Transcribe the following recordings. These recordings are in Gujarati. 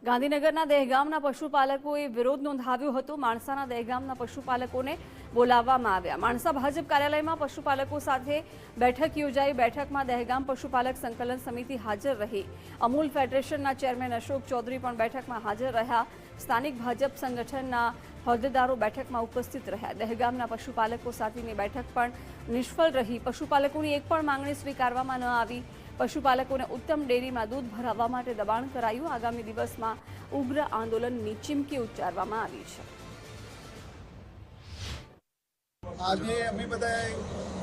ગાંધીનગરના દહેગામના પશુપાલકોએ વિરોધ નોંધાવ્યો હતો। માણસાના દહેગામના પશુપાલકોને બોલાવવામાં આવ્યા। માણસા ભાજપ કાર્યાલયમાં પશુપાલકો સાથે બેઠક યોજાઈ। બેઠકમાં દહેગામ પશુપાલક સંકલન સમિતિ હાજર રહી। અમૂલ ફેડરેશનના ચેરમેન અશોક ચૌધરી પણ બેઠકમાં હાજર રહ્યા। સ્થાનિક ભાજપ સંગઠનના હોદ્દેદારો બેઠકમાં ઉપસ્થિત રહ્યા। દહેગામના પશુપાલકો સાથેની બેઠક પણ નિષ્ફળ રહી। પશુપાલકોની એક પણ માંગણી સ્વીકારવામાં ન આવી। પશુપાલકોને ઉત્તમ ડેરીમાં દૂધ ભરાવવા માટે દબાણ કરાયું। આગામી દિવસમાં ઉગ્ર આંદોલનની ચીમકી ઉચ્ચારવામાં આવી છે। આજે અમે બધા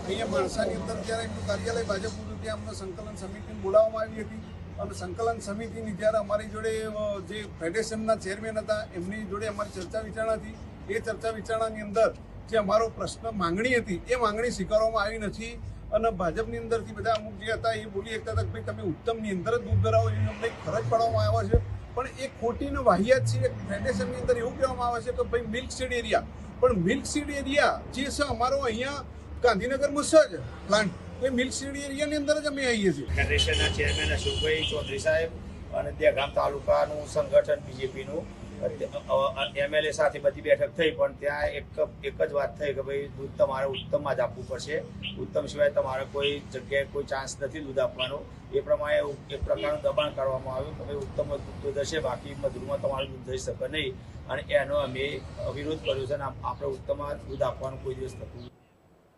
અહીંયા માણસાની અંદર જ્યારે એમનું કાર્યાલય ભાજપનું હતું ત્યાં અમને સંકલન સમિતિને બોલાવવામાં આવી હતી અને સંકલન સમિતિની જ્યારે અમારી જોડે જે ફેડરેશનના ચેરમેન હતા એમની જોડે અમારી ચર્ચા વિચારણા હતી। એ ચર્ચા વિચારણાની અંદર જે અમારો પ્રશ્ન માંગણી હતી એ માંગણી સ્વીકારવામાં આવી નથી અને ભાજપની અંદરથી બધા અમુક જે હતા એ બોલી શકતા હતા કે ભાઈ તમે ઉત્તમની અંદર જ દૂધ ધરાવો એવી અમને ફરજ પાડવામાં આવે છે, પણ એ ખોટીને વાહિયાત છે। ફેડરેશનની અંદર એવું કહેવામાં આવે છે કે ભાઈ મિલ્ક સીડ એરિયા, પણ મિલ્ક સીડ એરિયા જે છે અમારો અહીંયા ગાંધીનગરમાં છે જ પ્લાન્ટ, એ મિલ્ક સીડ એરિયાની અંદર જ અમે આવીએ છીએ। ફેડરેશનના ચેરમેન અશોકભાઈ ચૌધરી સાહેબ અને દહેગામ તાલુકાનું સંગઠન બીજેપીનું એમએલએ સાથે બધી બેઠક થઈ, પણ ત્યાં એક જ વાત થઈ કે ભાઈ દૂધ તમારે ઉત્તમમાં જ આપવું પડશે, ઉત્તમ સિવાય તમારે કોઈ જગ્યાએ કોઈ ચાન્સ નથી દૂધ આપવાનો। એ પ્રમાણે એક પ્રકારનું દબાણ કરવામાં આવ્યું કે ભાઈ ઉત્તમ દૂધ હશે, બાકી મધુરમાં તમારું દૂધ થઈ શકે નહીં, અને એનો અમે વિરોધ કર્યો છે અને આપણે ઉત્તમમાં દૂધ આપવાનું કોઈ દિવસ થતું